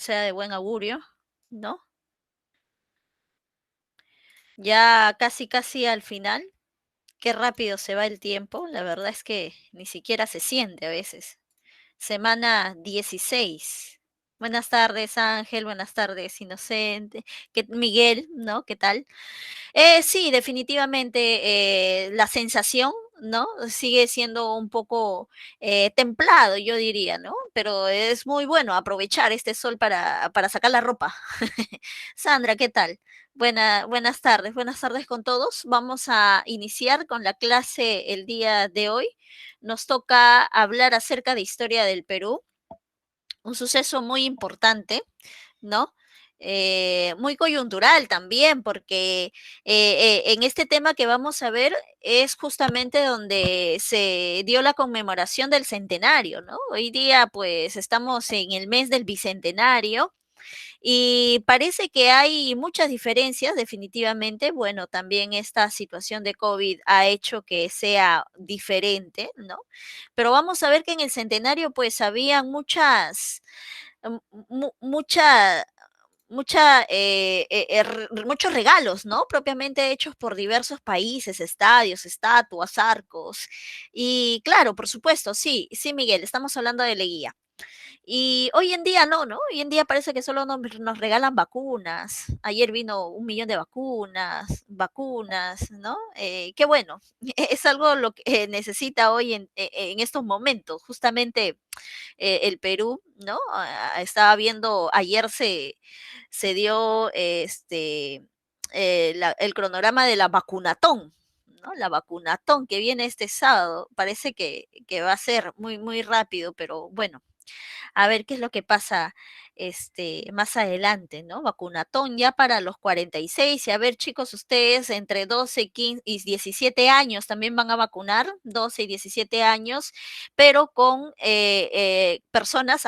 sea de buen augurio, ¿no? Ya casi casi al final, qué rápido se va el tiempo, la verdad es que ni siquiera se siente a veces. Semana 16. Buenas tardes, Ángel, buenas tardes, Inocente, Miguel, ¿no? ¿Qué tal? Sí, definitivamente la sensación, ¿no? Sigue siendo un poco templado, yo diría, ¿no? Pero es muy bueno aprovechar este sol para sacar la ropa. Sandra, ¿qué tal? Buenas tardes con todos. Vamos a iniciar con la clase el día de hoy. Nos toca hablar acerca de historia del Perú, un suceso muy importante, ¿no? Muy coyuntural también, porque en este tema que vamos a ver es justamente donde se dio la conmemoración del centenario, ¿no? Hoy día, pues, estamos en el mes del bicentenario y parece que hay muchas diferencias, definitivamente. Bueno, también esta situación de COVID ha hecho que sea diferente, ¿no? Pero vamos a ver que en el centenario, pues, había mucha muchos regalos, ¿no? Propiamente hechos por diversos países, estadios, estatuas, arcos. Y claro, por supuesto, sí, sí, Miguel, estamos hablando de Leguía. Y hoy en día no, ¿no? Hoy en día parece que solo nos regalan vacunas. Ayer vino 1 millón de vacunas, ¿no? Qué bueno, es algo lo que necesita hoy en estos momentos. Justamente el Perú, ¿no? Estaba viendo, ayer se dio el cronograma de la vacunatón, ¿no? La vacunatón que viene este sábado. Parece que va a ser muy, muy rápido, pero bueno, a ver qué es lo que pasa más adelante, ¿no? Vacunatón ya para los 46. Y a ver, chicos, ustedes entre 12, 15 y 17 años también van a vacunar, 12 y 17 años, pero con personas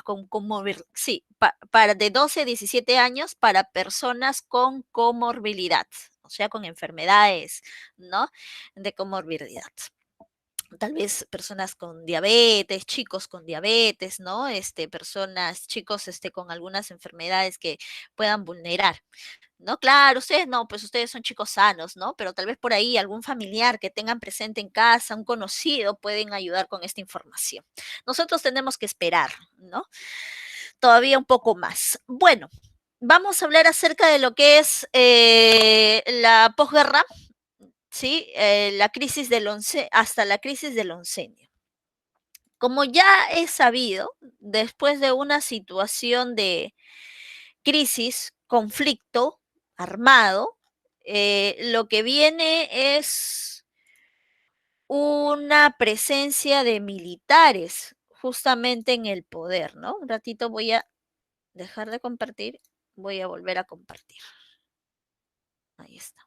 con sí, para de 12 a 17 años para personas con comorbilidad, o sea, con enfermedades, ¿no? De comorbilidad, tal vez personas con diabetes, chicos con diabetes, ¿no? Personas, chicos, con algunas enfermedades que puedan vulnerar, ¿no? Claro, ustedes no, pues ustedes son chicos sanos, ¿no? Pero tal vez por ahí algún familiar que tengan presente en casa, un conocido, pueden ayudar con esta información. Nosotros tenemos que esperar, ¿no? Todavía un poco más. Bueno, vamos a hablar acerca de lo que es la posguerra, ¿sí? La crisis del hasta la crisis del oncenio. Como ya es sabido, después de una situación de crisis, conflicto armado, lo que viene es una presencia de militares justamente en el poder, ¿no? Un ratito voy a dejar de compartir, voy a volver a compartir. Ahí está.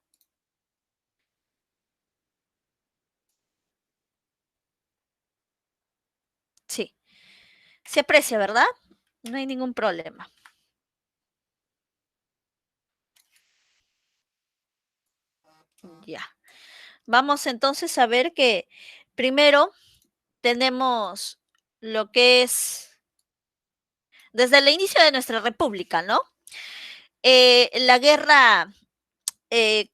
Sí, se aprecia, ¿verdad? No hay ningún problema. Ya. Vamos entonces a ver que primero tenemos lo que es desde el inicio de nuestra república, ¿no? La guerra eh,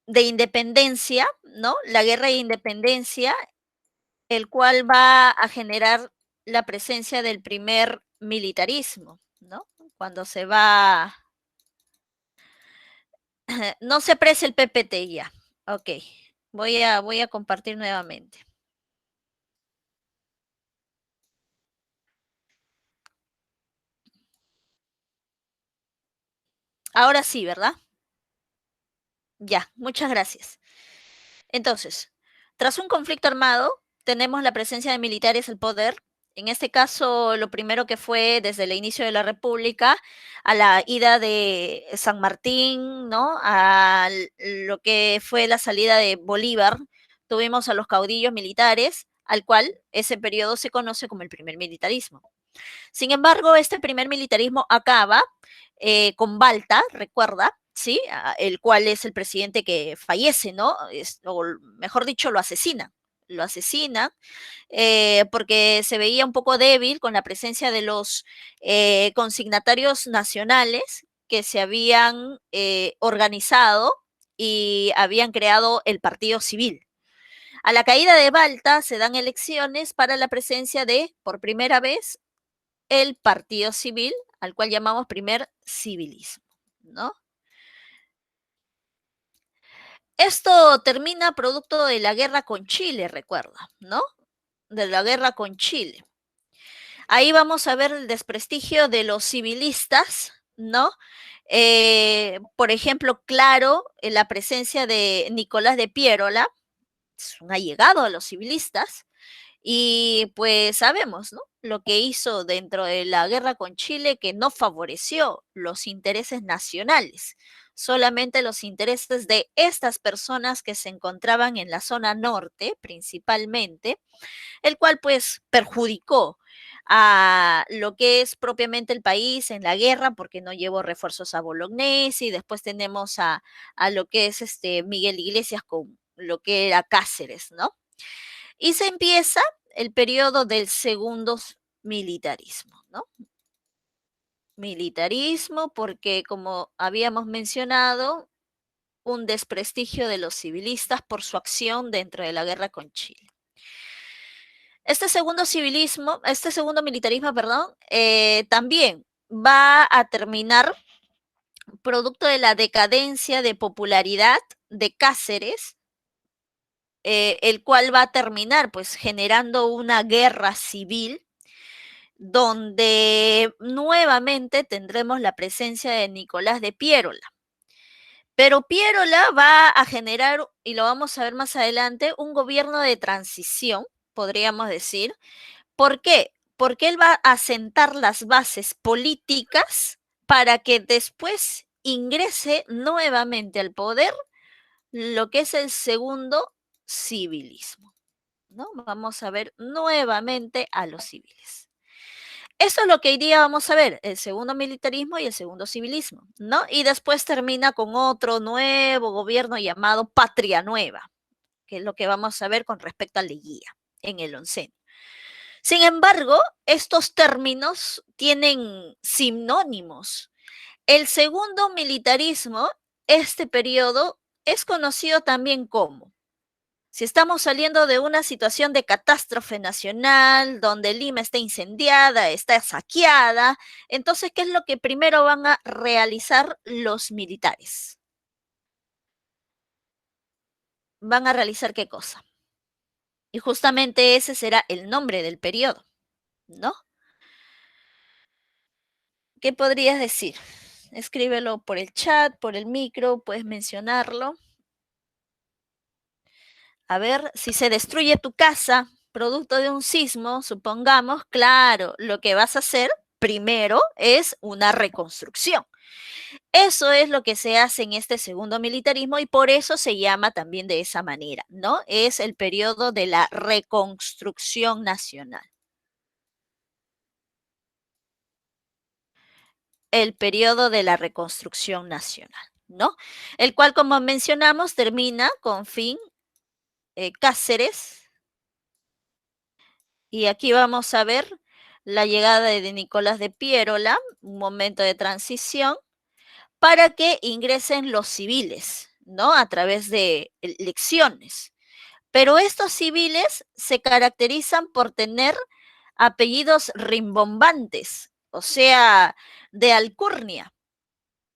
de independencia, ¿no? La guerra de independencia, el cual va a generar la presencia del primer militarismo, ¿no? Cuando se va, no se aprecia el PPT ya, ok, voy a compartir nuevamente. Ahora sí, ¿verdad? Ya, muchas gracias. Entonces, tras un conflicto armado, tenemos la presencia de militares al poder. En este caso, lo primero que fue desde el inicio de la República, a la ida de San Martín, ¿no? A lo que fue la salida de Bolívar, tuvimos a los caudillos militares, al cual ese periodo se conoce como el primer militarismo. Sin embargo, este primer militarismo acaba con Balta, recuerda, ¿sí? El cual es el presidente que fallece, ¿no? O mejor dicho, lo asesina. lo asesinan, porque se veía un poco débil con la presencia de los consignatarios nacionales que se habían organizado y habían creado el Partido Civil. A la caída de Balta se dan elecciones para la presencia de, por primera vez, el Partido Civil, al cual llamamos primer civilismo, ¿no? Esto termina producto de la guerra con Chile, recuerda, ¿no? De la guerra con Chile. Ahí vamos a ver el desprestigio de los civilistas, ¿no? Por ejemplo, claro, en la presencia de Nicolás de Piérola, es un allegado a los civilistas, y pues sabemos, ¿no? Lo que hizo dentro de la guerra con Chile, que no favoreció los intereses nacionales, solamente los intereses de estas personas que se encontraban en la zona norte, principalmente, el cual pues perjudicó a lo que es propiamente el país en la guerra, porque no llevó refuerzos a Bolognesi, y después tenemos a lo que es Miguel Iglesias con lo que era Cáceres, ¿no? Y se empieza el periodo del segundo militarismo, ¿no? Militarismo porque, como habíamos mencionado, un desprestigio de los civilistas por su acción dentro de la guerra con Chile. Este segundo militarismo, perdón, también va a terminar producto de la decadencia de popularidad de Cáceres, el cual va a terminar pues generando una guerra civil donde nuevamente tendremos la presencia de Nicolás de Piérola. Pero Piérola va a generar, y lo vamos a ver más adelante, un gobierno de transición, podríamos decir. ¿Por qué? Porque él va a sentar las bases políticas para que después ingrese nuevamente al poder lo que es el segundo civilismo, ¿no? Vamos a ver nuevamente a los civiles. Eso es lo que hoy día vamos a ver, el segundo militarismo y el segundo civilismo, ¿no? Y después termina con otro nuevo gobierno llamado Patria Nueva, que es lo que vamos a ver con respecto a Leguía en el oncenio. Sin embargo, estos términos tienen sinónimos. El segundo militarismo, este periodo, es conocido también como, si estamos saliendo de una situación de catástrofe nacional, donde Lima está incendiada, está saqueada, entonces, ¿qué es lo que primero van a realizar los militares? ¿Van a realizar qué cosa? Y justamente ese será el nombre del periodo, ¿no? ¿Qué podrías decir? Escríbelo por el chat, por el micro, puedes mencionarlo. A ver, si se destruye tu casa producto de un sismo, supongamos, claro, lo que vas a hacer primero es una reconstrucción. Eso es lo que se hace en este segundo militarismo y por eso se llama también de esa manera, ¿no? Es el periodo de la reconstrucción nacional. El periodo de la reconstrucción nacional, ¿no? El cual, como mencionamos, termina con fin Cáceres. Y aquí vamos a ver la llegada de Nicolás de Piérola, un momento de transición, para que ingresen los civiles, ¿no? A través de elecciones. Pero estos civiles se caracterizan por tener apellidos rimbombantes, o sea, de alcurnia.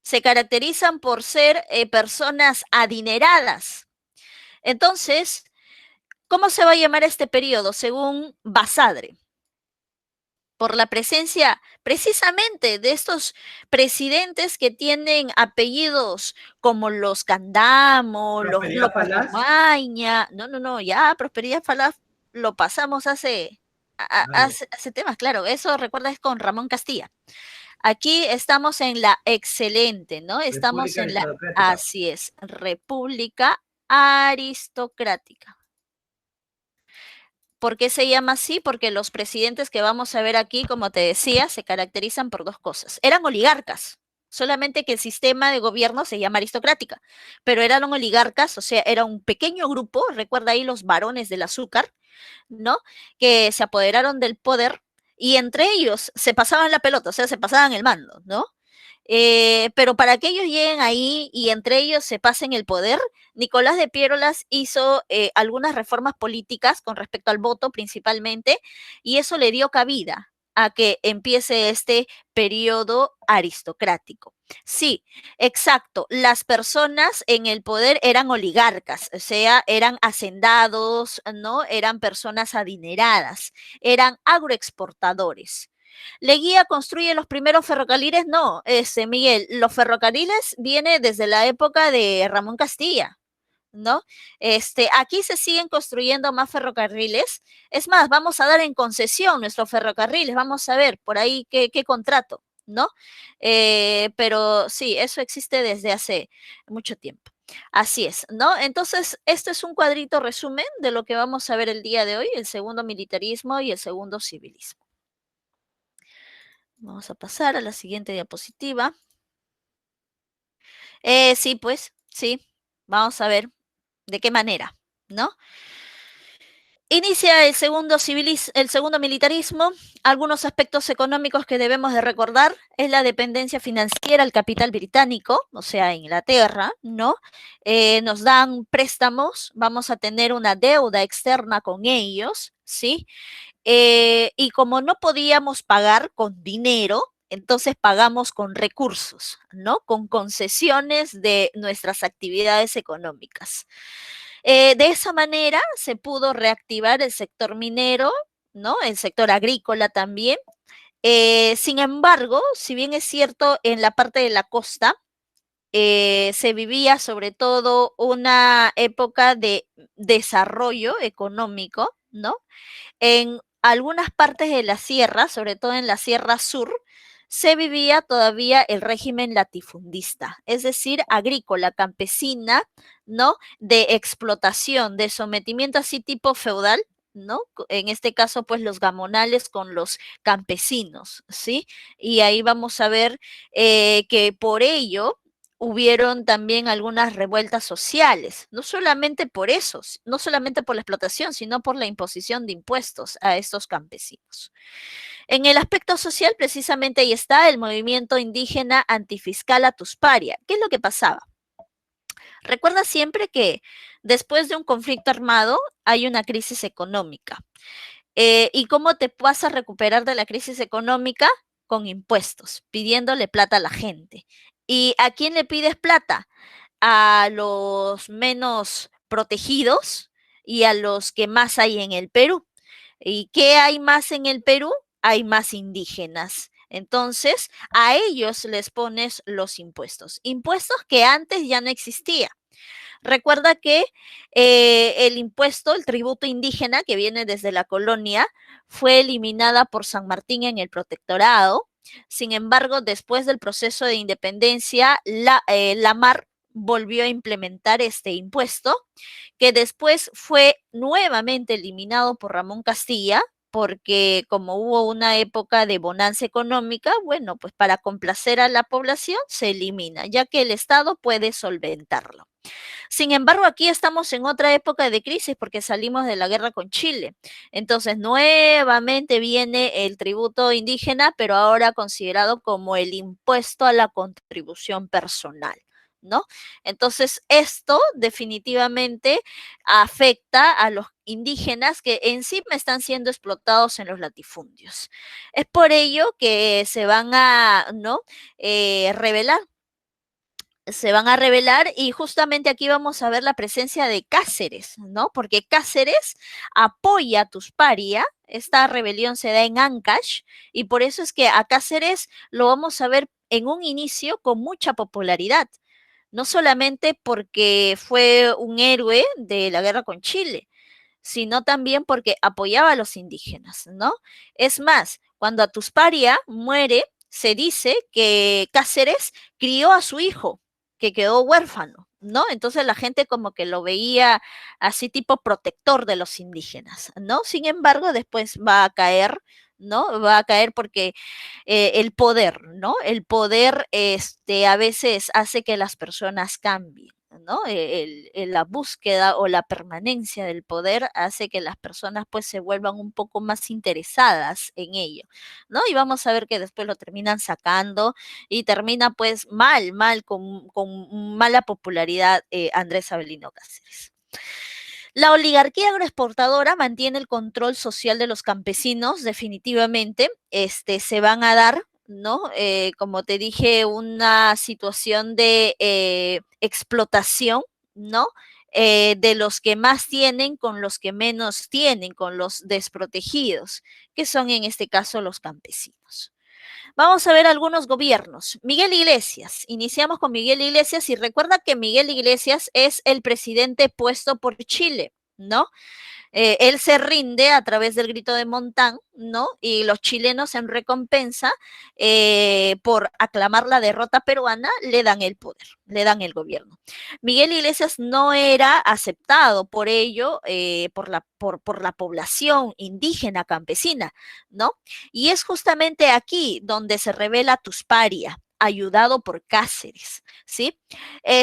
Se caracterizan por ser personas adineradas. Entonces, ¿cómo se va a llamar este periodo? Según Basadre, por la presencia precisamente de estos presidentes que tienen apellidos como los Candamo, los Prosperidad López Falaz. Romaña, no, ya Prosperidad Falaz lo pasamos hace temas, claro, eso recuerda es con Ramón Castilla. Aquí estamos en la excelente, ¿no? Estamos República en la, Aristocrática. así es, República Aristocrática. ¿Por qué se llama así? Porque los presidentes que vamos a ver aquí, como te decía, se caracterizan por dos cosas. Eran oligarcas, solamente que el sistema de gobierno se llama aristocrática, pero eran oligarcas, o sea, era un pequeño grupo, recuerda ahí los varones del azúcar, ¿no? Que se apoderaron del poder y entre ellos se pasaban la pelota, o sea, se pasaban el mando, ¿no? Pero para que ellos lleguen ahí y entre ellos se pasen el poder, Nicolás de Piérolas hizo algunas reformas políticas con respecto al voto principalmente, y eso le dio cabida a que empiece este periodo aristocrático. Sí, exacto. Las personas en el poder eran oligarcas, o sea, eran hacendados, ¿no? Eran personas adineradas, eran agroexportadores. Leguía construye los primeros ferrocarriles, no, Miguel, los ferrocarriles viene desde la época de Ramón Castilla, ¿no? Aquí se siguen construyendo más ferrocarriles. Es más, vamos a dar en concesión nuestros ferrocarriles, vamos a ver por ahí qué contrato, ¿no? Pero sí, eso existe desde hace mucho tiempo. Así es, ¿no? Entonces, este es un cuadrito resumen de lo que vamos a ver el día de hoy, el segundo militarismo y el segundo civilismo. Vamos a pasar a la siguiente diapositiva. Sí, pues, sí. Vamos a ver de qué manera, ¿no? Inicia el segundo militarismo. Algunos aspectos económicos que debemos de recordar es la dependencia financiera al capital británico, o sea, Inglaterra, ¿no? Nos dan préstamos, vamos a tener una deuda externa con ellos, ¿sí? Y como no podíamos pagar con dinero, entonces pagamos con recursos, ¿no? Con concesiones de nuestras actividades económicas. De esa manera se pudo reactivar el sector minero, ¿no? El sector agrícola también. Sin embargo, si bien es cierto, en la parte de la costa se vivía sobre todo una época de desarrollo económico, ¿no? En algunas partes de la sierra, sobre todo en la Sierra Sur, se vivía todavía el régimen latifundista, es decir, agrícola, campesina, ¿no? De explotación, de sometimiento así tipo feudal, ¿no? En este caso, pues los gamonales con los campesinos, ¿sí? Y ahí vamos a ver que por ello hubieron también algunas revueltas sociales, no solamente por eso, no solamente por la explotación, sino por la imposición de impuestos a estos campesinos. En el aspecto social, precisamente ahí está el movimiento indígena antifiscal Atusparia. ¿Qué es lo que pasaba? Recuerda siempre que después de un conflicto armado hay una crisis económica. ¿Y cómo te vas a recuperar de la crisis económica? Con impuestos, pidiéndole plata a la gente. ¿Y a quién le pides plata? A los menos protegidos y a los que más hay en el Perú. ¿Y qué hay más en el Perú? Hay más indígenas. Entonces, a ellos les pones los impuestos. Impuestos que antes ya no existían. Recuerda que el impuesto, el tributo indígena que viene desde la colonia, fue eliminada por San Martín en el protectorado. Sin embargo, después del proceso de independencia, la MAR volvió a implementar este impuesto, que después fue nuevamente eliminado por Ramón Castilla, porque como hubo una época de bonanza económica, bueno, pues para complacer a la población se elimina, ya que el Estado puede solventarlo. Sin embargo, aquí estamos en otra época de crisis porque salimos de la guerra con Chile. Entonces, nuevamente viene el tributo indígena, pero ahora considerado como el impuesto a la contribución personal, ¿no? Entonces, esto definitivamente afecta a los indígenas que encima están siendo explotados en los latifundios. Es por ello que se van a, ¿no? Revelar, se van a revelar y justamente aquí vamos a ver la presencia de Cáceres, ¿no? Porque Cáceres apoya a Tusparia, esta rebelión se da en Ancash y por eso es que a Cáceres lo vamos a ver en un inicio con mucha popularidad, no solamente porque fue un héroe de la guerra con Chile, sino también porque apoyaba a los indígenas, ¿no? Es más, cuando Atusparia muere, se dice que Cáceres crió a su hijo, que quedó huérfano, ¿no? Entonces la gente como que lo veía así tipo protector de los indígenas, ¿no? Sin embargo, después va a caer, ¿no? Va a caer porque el poder, ¿no? El poder a veces hace que las personas cambien. ¿No? La búsqueda o la permanencia del poder hace que las personas pues se vuelvan un poco más interesadas en ello, ¿no? Y vamos a ver que después lo terminan sacando y termina pues mal, con mala popularidad Andrés Avelino Cáceres. La oligarquía agroexportadora mantiene el control social de los campesinos, definitivamente, se van a dar, ¿no? Como te dije, una situación de explotación, ¿no? De los que más tienen con los que menos tienen, con los desprotegidos, que son en este caso los campesinos. Vamos a ver algunos gobiernos. Miguel Iglesias. Iniciamos con Miguel Iglesias y recuerda que Miguel Iglesias es el presidente puesto por Chile, ¿no? Él se rinde a través del grito de Montán, ¿no? Y los chilenos en recompensa por aclamar la derrota peruana le dan el poder, le dan el gobierno. Miguel Iglesias no era aceptado por ello, por la población indígena campesina, ¿no? Y es justamente aquí donde se revela Tusparia, ayudado por Cáceres, ¿sí?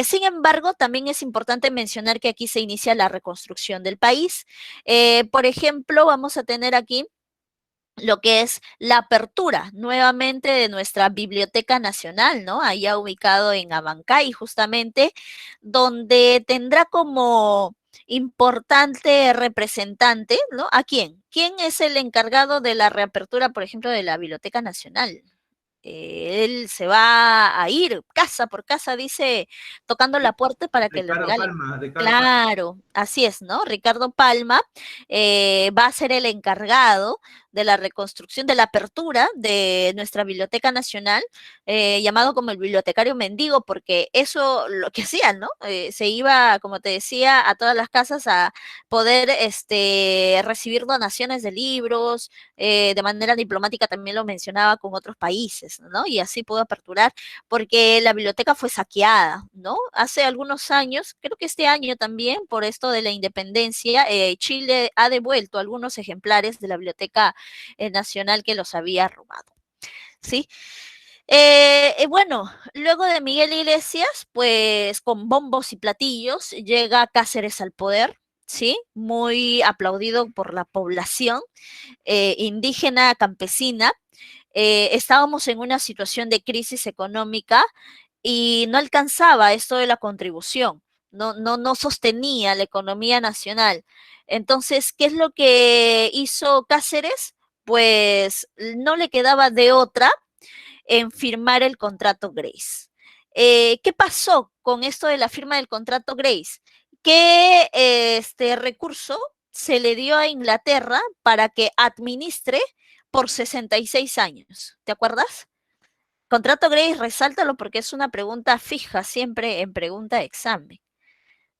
Sin embargo, también es importante mencionar que aquí se inicia la reconstrucción del país. Por ejemplo, vamos a tener aquí lo que es la apertura nuevamente de nuestra Biblioteca Nacional, ¿no? Allá ubicado en Abancay, justamente, donde tendrá como importante representante, ¿no? ¿A quién? ¿Quién es el encargado de la reapertura, por ejemplo, de la Biblioteca Nacional? Él se va a ir casa por casa, dice, tocando la puerta para que le Ricardo regalen. Palma, Ricardo Palma. Claro, así es, ¿no? Ricardo Palma va a ser el encargado de la reconstrucción, de la apertura de nuestra Biblioteca Nacional, llamado como el bibliotecario mendigo, porque eso lo que hacían, ¿no? Se iba, como te decía, a todas las casas a poder recibir donaciones de libros, de manera diplomática también lo mencionaba con otros países, ¿no? Y así pudo aperturar, porque la biblioteca fue saqueada, ¿no? Hace algunos años, creo que este año también, por esto de la independencia, Chile ha devuelto algunos ejemplares de la Biblioteca Nacional que los había robado, ¿sí? Bueno, luego de Miguel Iglesias, pues con bombos y platillos llega Cáceres al poder, ¿sí? Muy aplaudido por la población indígena campesina. Estábamos en una situación de crisis económica y no alcanzaba esto de la contribución, no sostenía la economía nacional. Entonces, ¿qué es lo que hizo Cáceres? Pues no le quedaba de otra en firmar el contrato Grace. ¿Qué pasó con esto de la firma del contrato Grace? Que este recurso se le dio a Inglaterra para que administre por 66 años. ¿Te acuerdas? Contrato Grace, resáltalo porque es una pregunta fija siempre en pregunta de examen,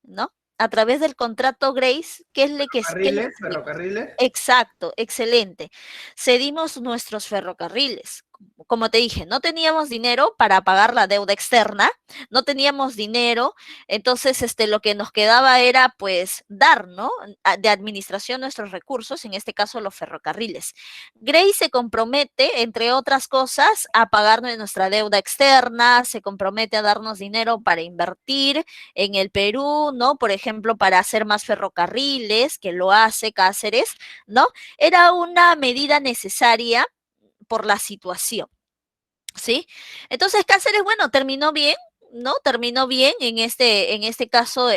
¿no? A través del contrato Grace, ¿qué es lo que Ferrocarriles, cedimos? ferrocarriles. Exacto, excelente. Cedimos nuestros ferrocarriles. Como te dije, no teníamos dinero para pagar la deuda externa, no teníamos dinero, entonces lo que nos quedaba era pues dar, ¿no? De administración nuestros recursos, en este caso los ferrocarriles. Grace se compromete, entre otras cosas, a pagar nuestra deuda externa, se compromete a darnos dinero para invertir en el Perú, ¿no? Por ejemplo, para hacer más ferrocarriles, que lo hace Cáceres, ¿no? Era una medida necesaria por la situación, ¿sí? Entonces Cáceres, bueno, terminó bien, ¿no? Terminó bien en este caso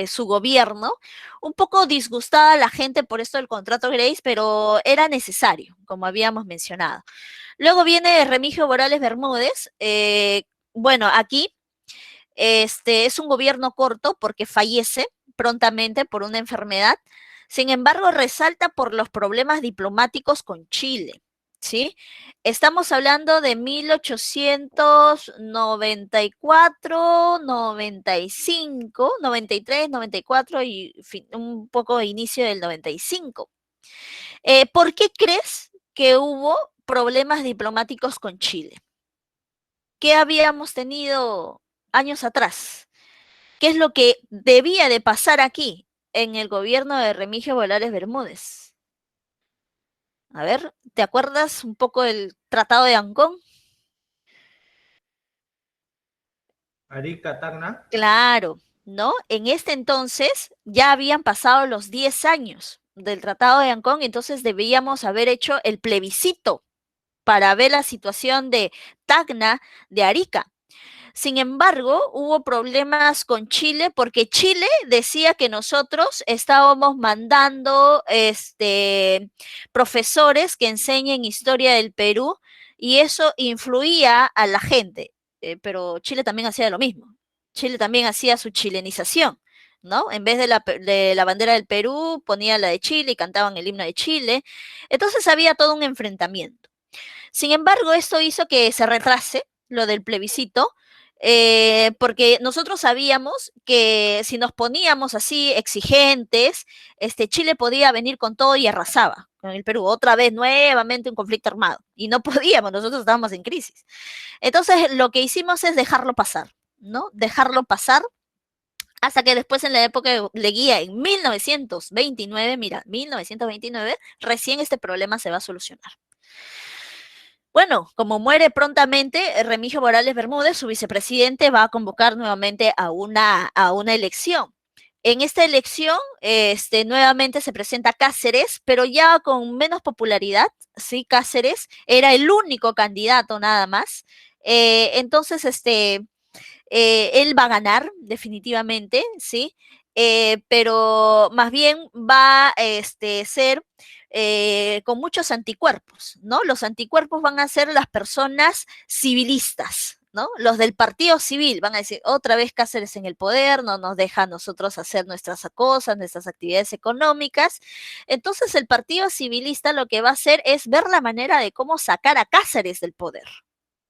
su gobierno, un poco disgustada la gente por esto del contrato Grace, pero era necesario, como habíamos mencionado. Luego viene Remigio Morales Bermúdez, bueno, aquí es un gobierno corto porque fallece prontamente por una enfermedad. Sin embargo, resalta por los problemas diplomáticos con Chile. ¿Sí? Estamos hablando de 1894, 95, 93, 94 y un poco de inicio del 95. ¿Por qué crees que hubo problemas diplomáticos con Chile? ¿Qué habíamos tenido años atrás? ¿Qué es lo que debía de pasar aquí en el gobierno de Remigio Volares Bermúdez? A ver, ¿te acuerdas un poco del Tratado de Ancón? Arica, Tacna. Claro, ¿no? En este entonces ya habían pasado los 10 años del Tratado de Ancón, entonces debíamos haber hecho el plebiscito para ver la situación de Tacna, de Arica. Sin embargo, hubo problemas con Chile porque Chile decía que nosotros estábamos mandando profesores que enseñen historia del Perú y eso influía a la gente. Pero Chile también hacía lo mismo. Chile también hacía su chilenización, ¿no? En vez de la bandera del Perú, ponía la de Chile y cantaban el himno de Chile. Entonces había todo un enfrentamiento. Sin embargo, esto hizo que se retrase lo del plebiscito, porque nosotros sabíamos que si nos poníamos así exigentes, Chile podía venir con todo y arrasaba con el Perú. Otra vez, nuevamente un conflicto armado. Y no podíamos, nosotros estábamos en crisis. Entonces, lo que hicimos es dejarlo pasar, ¿no? Dejarlo pasar hasta que después en la época de Leguía, en 1929, mira, 1929, recién este problema se va a solucionar. Bueno, como muere prontamente, Remigio Morales Bermúdez, su vicepresidente, va a convocar nuevamente a una elección. En esta elección, nuevamente se presenta Cáceres, pero ya con menos popularidad, ¿sí? Cáceres era el único candidato nada más. Entonces, él va a ganar definitivamente, ¿sí? Pero más bien va a ser con muchos anticuerpos, ¿no? Los anticuerpos van a ser las personas civilistas, ¿no? Los del partido civil van a decir, otra vez Cáceres en el poder, no nos deja a nosotros hacer nuestras cosas, nuestras actividades económicas. Entonces el partido civilista lo que va a hacer es ver la manera de cómo sacar a Cáceres del poder,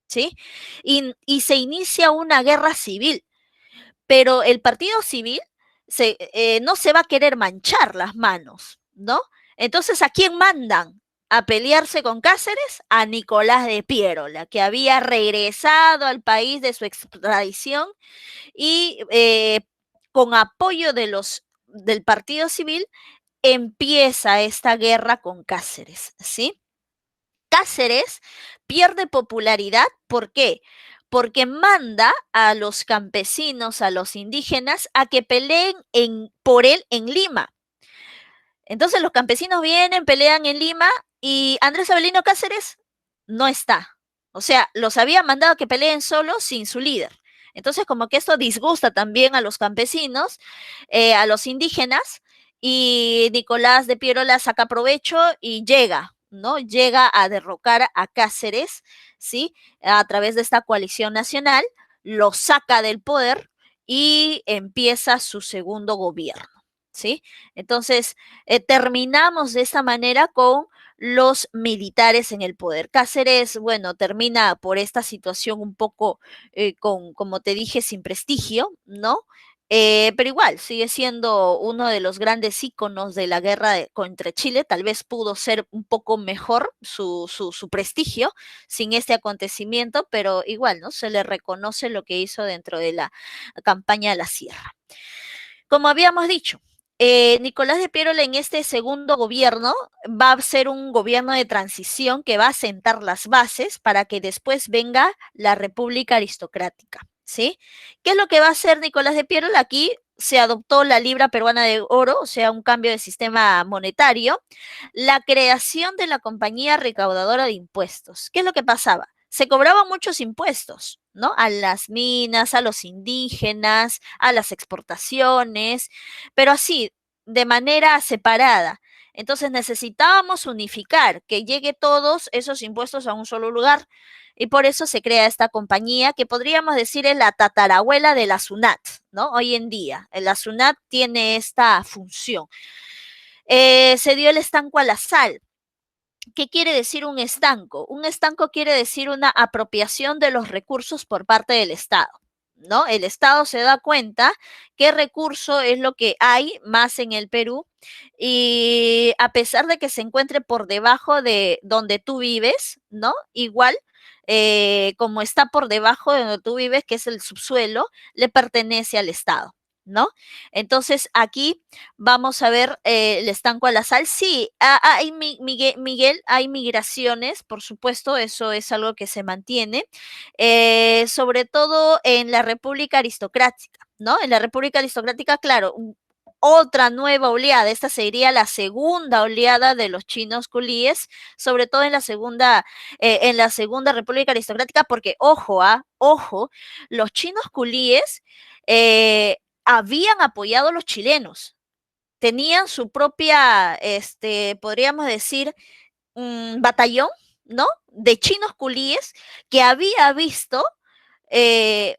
¿sí? Y se inicia una guerra civil, pero el partido civil no se va a querer manchar las manos, ¿no? Entonces, ¿a quién mandan a pelearse con Cáceres? A Nicolás de Piérola, que había regresado al país de su extradición y con apoyo del partido civil empieza esta guerra con Cáceres, ¿sí? Cáceres pierde popularidad, ¿por qué? Porque manda a los campesinos, a los indígenas, a que peleen por él en Lima. Entonces los campesinos vienen, pelean en Lima y Andrés Avelino Cáceres no está. O sea, los había mandado a que peleen solos sin su líder. Entonces, como que esto disgusta también a los campesinos, a los indígenas, y Nicolás de Piérola saca provecho y llega, ¿no? Llega a derrocar a Cáceres, ¿sí? A través de esta coalición nacional, lo saca del poder y empieza su segundo gobierno, ¿sí? Entonces, terminamos de esta manera con los militares en el poder. Cáceres, bueno, termina por esta situación un poco, como te dije, sin prestigio, ¿no? Pero igual, sigue siendo uno de los grandes íconos de la guerra contra Chile. Tal vez pudo ser un poco mejor su prestigio sin este acontecimiento, pero igual, ¿no? Se le reconoce lo que hizo dentro de la campaña de la Sierra. Como habíamos dicho, Nicolás de Piérola en este segundo gobierno va a ser un gobierno de transición que va a sentar las bases para que después venga la República Aristocrática, ¿sí? ¿Qué es lo que va a hacer Nicolás de Piérola? Aquí se adoptó la libra peruana de oro, o sea, un cambio de sistema monetario, la creación de la compañía recaudadora de impuestos. ¿Qué es lo que pasaba? Se cobraban muchos impuestos, ¿no? A las minas, a los indígenas, a las exportaciones, pero así, de manera separada. Entonces necesitábamos unificar, que llegue todos esos impuestos a un solo lugar. Y por eso se crea esta compañía que podríamos decir es la tatarabuela de la SUNAT, ¿no? Hoy en día, la SUNAT tiene esta función. Se dio el estanco a la sal. ¿Qué quiere decir un estanco? Un estanco quiere decir una apropiación de los recursos por parte del Estado, ¿no? El Estado se da cuenta qué recurso es lo que hay más en el Perú y a pesar de que se encuentre por debajo de donde tú vives, ¿no? Igual, como está por debajo de donde tú vives, que es el subsuelo, le pertenece al Estado. ¿no? Entonces aquí vamos a ver el estanco a la sal. Sí, hay, Miguel, hay migraciones, por supuesto, eso es algo que se mantiene, sobre todo en la República Aristocrática, ¿no? En la República Aristocrática, claro, otra nueva oleada, esta sería la segunda oleada de los chinos culíes, sobre todo en la segunda República Aristocrática, porque ojo, ojo, los chinos culíes habían apoyado a los chilenos, tenían su propia, podríamos decir, batallón, ¿no? De chinos culíes que había visto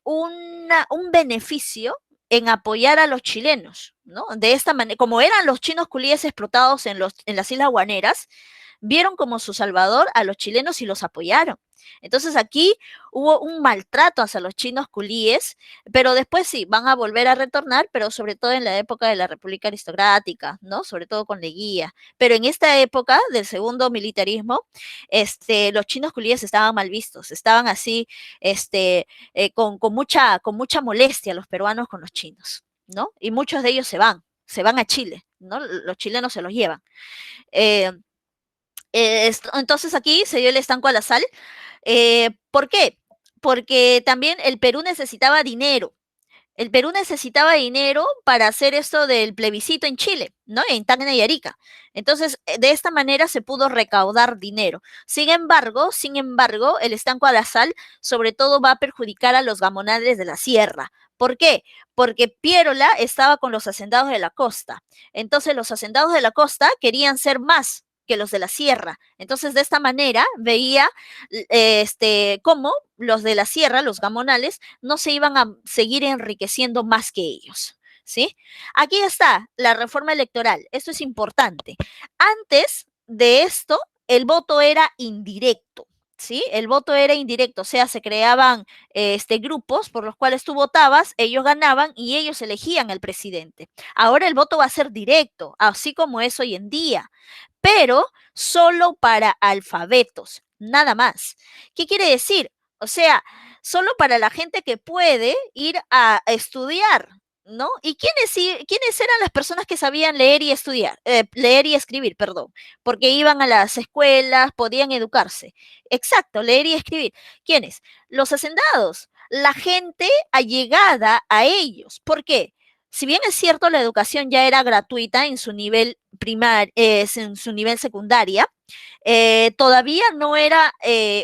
un beneficio en apoyar a los chilenos, ¿no? De esta manera, como eran los chinos culíes explotados en las Islas Guaneras, vieron como su salvador a los chilenos y los apoyaron. Entonces aquí hubo un maltrato hacia los chinos culíes, pero después sí, van a volver a retornar, pero sobre todo en la época de la República Aristocrática, ¿no? Sobre todo con Leguía. Pero en esta época del segundo militarismo, los chinos culíes estaban mal vistos, estaban así, con mucha molestia los peruanos con los chinos, ¿no? Y muchos de ellos se van a Chile, ¿no? Los chilenos se los llevan. Eh, entonces aquí se dio el estanco a la sal. ¿Por qué? Porque también el Perú necesitaba dinero. El Perú necesitaba dinero para hacer esto del plebiscito en Chile, ¿no? En Tacna y Arica. Entonces, de esta manera se pudo recaudar dinero. Sin embargo, el estanco a la sal sobre todo va a perjudicar a los gamonales de la sierra. ¿Por qué? Porque Piérola estaba con los hacendados de la costa. Entonces, los hacendados de la costa querían ser más que los de la sierra. Entonces, de esta manera veía cómo los de la sierra, los gamonales, no se iban a seguir enriqueciendo más que ellos. ¿Sí? Aquí está la reforma electoral. Esto es importante. Antes de esto, el voto era indirecto. ¿Sí? El voto era indirecto, o sea, se creaban grupos por los cuales tú votabas, ellos ganaban y ellos elegían al presidente. Ahora el voto va a ser directo, así como es hoy en día, pero solo para alfabetos, nada más. ¿Qué quiere decir? O sea, solo para la gente que puede ir a estudiar, ¿no? ¿Y quiénes eran las personas que sabían leer y estudiar, leer y escribir, perdón? Porque iban a las escuelas, podían educarse. Exacto, leer y escribir. ¿Quiénes? Los hacendados, la gente allegada a ellos. ¿Por qué? Si bien es cierto, la educación ya era gratuita en su nivel en su nivel secundaria, todavía no era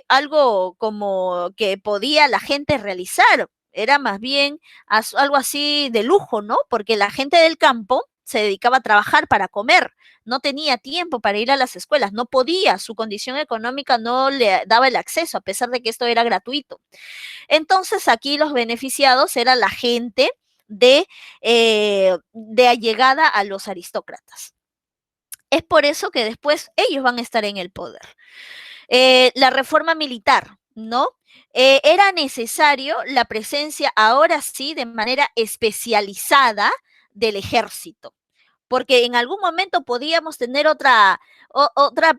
algo como que podía la gente realizar, era más bien algo así de lujo, ¿no? Porque la gente del campo se dedicaba a trabajar para comer, no tenía tiempo para ir a las escuelas, no podía, su condición económica no le daba el acceso, a pesar de que esto era gratuito. Entonces aquí los beneficiados era la gente de allegada a los aristócratas. Es por eso que después ellos van a estar en el poder. La reforma militar, ¿no? Era necesario la presencia, ahora sí, de manera especializada del ejército, porque en algún momento podíamos tener otra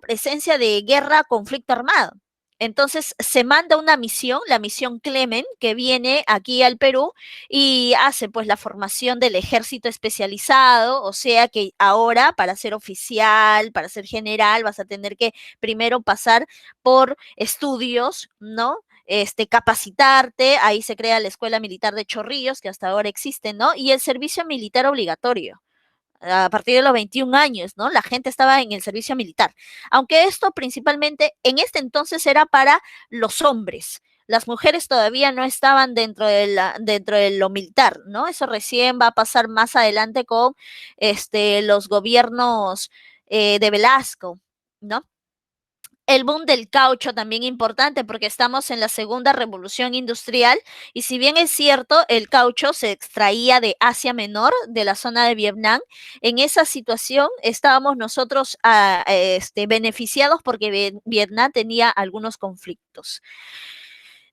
presencia de guerra, conflicto armado. Entonces se manda una misión, la misión Clemen, que viene aquí al Perú y hace pues la formación del ejército especializado, o sea que ahora para ser oficial, para ser general, vas a tener que primero pasar por estudios, ¿no? Capacitarte, ahí se crea la Escuela Militar de Chorrillos, que hasta ahora existe, ¿no? Y el servicio militar obligatorio a partir de los 21 años, ¿no? La gente estaba en el servicio militar. Aunque esto principalmente en este entonces era para los hombres. Las mujeres todavía no estaban dentro de lo militar, ¿no? Eso recién va a pasar más adelante con los gobiernos de Velasco, ¿no? El boom del caucho también importante porque estamos en la segunda revolución industrial y si bien es cierto, el caucho se extraía de Asia Menor, de la zona de Vietnam, en esa situación estábamos nosotros beneficiados porque Vietnam tenía algunos conflictos.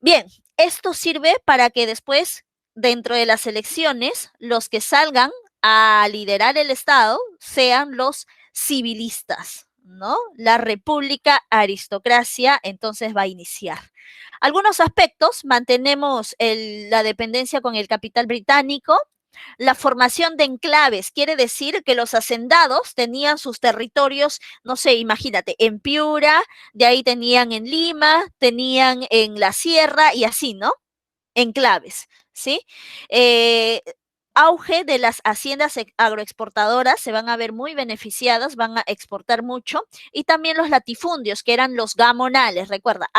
Bien, esto sirve para que después, dentro de las elecciones, los que salgan a liderar el Estado sean los civilistas, ¿no? La república aristocracia entonces va a iniciar. Algunos aspectos, mantenemos la dependencia con el capital británico, La formación de enclaves quiere decir que los hacendados tenían sus territorios, no sé, imagínate, en Piura, de ahí tenían en Lima, tenían en la sierra y así, ¿no? Enclaves, ¿sí? Eh, Auge de las haciendas agroexportadoras, se van a ver muy beneficiadas, van a exportar mucho, y también los latifundios, que eran los gamonales, recuerda,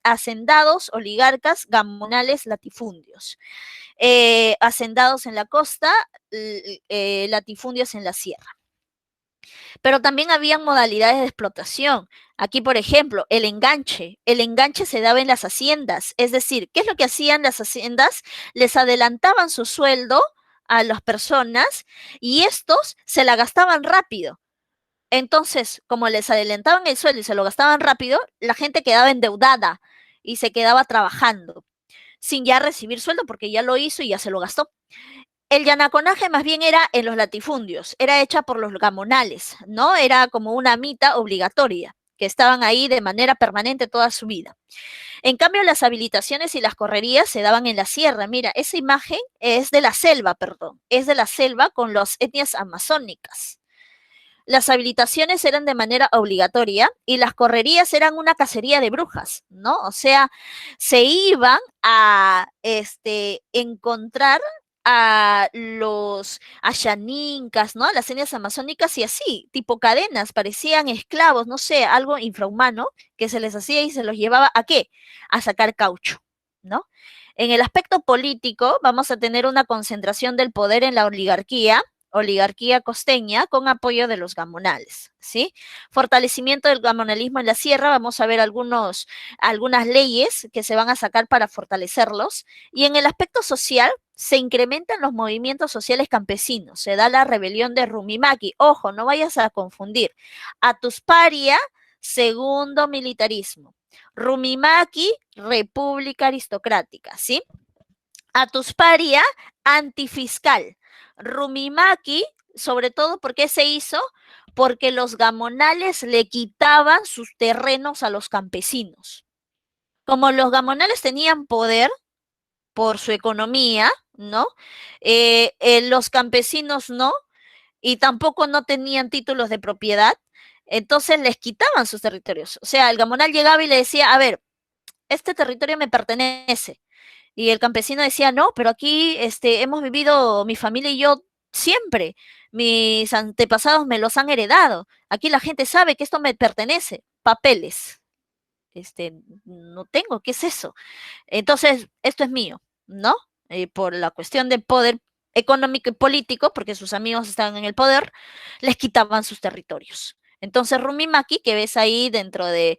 hacendados, oligarcas, gamonales, latifundios. Hacendados en la costa, latifundios en la sierra. Pero también habían modalidades de explotación. Aquí, por ejemplo, el enganche. El enganche se daba en las haciendas. Es decir, ¿qué es lo que hacían las haciendas? Les adelantaban su sueldo a las personas y estos se la gastaban rápido. Entonces, como les adelantaban el sueldo y se lo gastaban rápido, la gente quedaba endeudada y se quedaba trabajando sin ya recibir sueldo porque ya lo hizo y ya se lo gastó. El yanaconaje más bien era en los latifundios, era hecha por los gamonales, ¿no? Era como una mita obligatoria, que estaban ahí de manera permanente toda su vida. En cambio, las habilitaciones y las correrías se daban en la sierra. Mira, esa imagen es de la selva, perdón, es de la selva con las etnias amazónicas. Las habilitaciones eran de manera obligatoria y las correrías eran una cacería de brujas, ¿no? O sea, se iban a encontrar a los ashanincas, ¿no? A las etnias amazónicas y así, tipo cadenas, parecían esclavos, no sé, algo infrahumano que se les hacía y se los llevaba ¿a qué? A sacar caucho, ¿no? En el aspecto político vamos a tener una concentración del poder en la oligarquía costeña con apoyo de los gamonales, ¿sí? Fortalecimiento del gamonalismo en la sierra, vamos a ver algunas leyes que se van a sacar para fortalecerlos. Y en el aspecto social, se incrementan los movimientos sociales campesinos, se da la rebelión de Rumimaki. Ojo, no vayas a confundir. Atusparia, segundo militarismo. Rumimaki, república aristocrática, ¿sí? Atusparia, antifiscal. Rumimaki, sobre todo, ¿por qué se hizo? Porque los gamonales le quitaban sus terrenos a los campesinos. Como los gamonales tenían poder por su economía, ¿no? Los campesinos no, y tampoco no tenían títulos de propiedad, entonces les quitaban sus territorios. O sea, el gamonal llegaba y le decía, a ver, este territorio me pertenece. Y el campesino decía, no, pero aquí hemos vivido mi familia y yo siempre. Mis antepasados me los han heredado. Aquí la gente sabe que esto me pertenece. Papeles. No tengo, ¿qué es eso? Entonces, esto es mío, ¿no? Por la cuestión de poder económico y político, porque sus amigos estaban en el poder, les quitaban sus territorios. Entonces Rumimaki, que ves ahí dentro del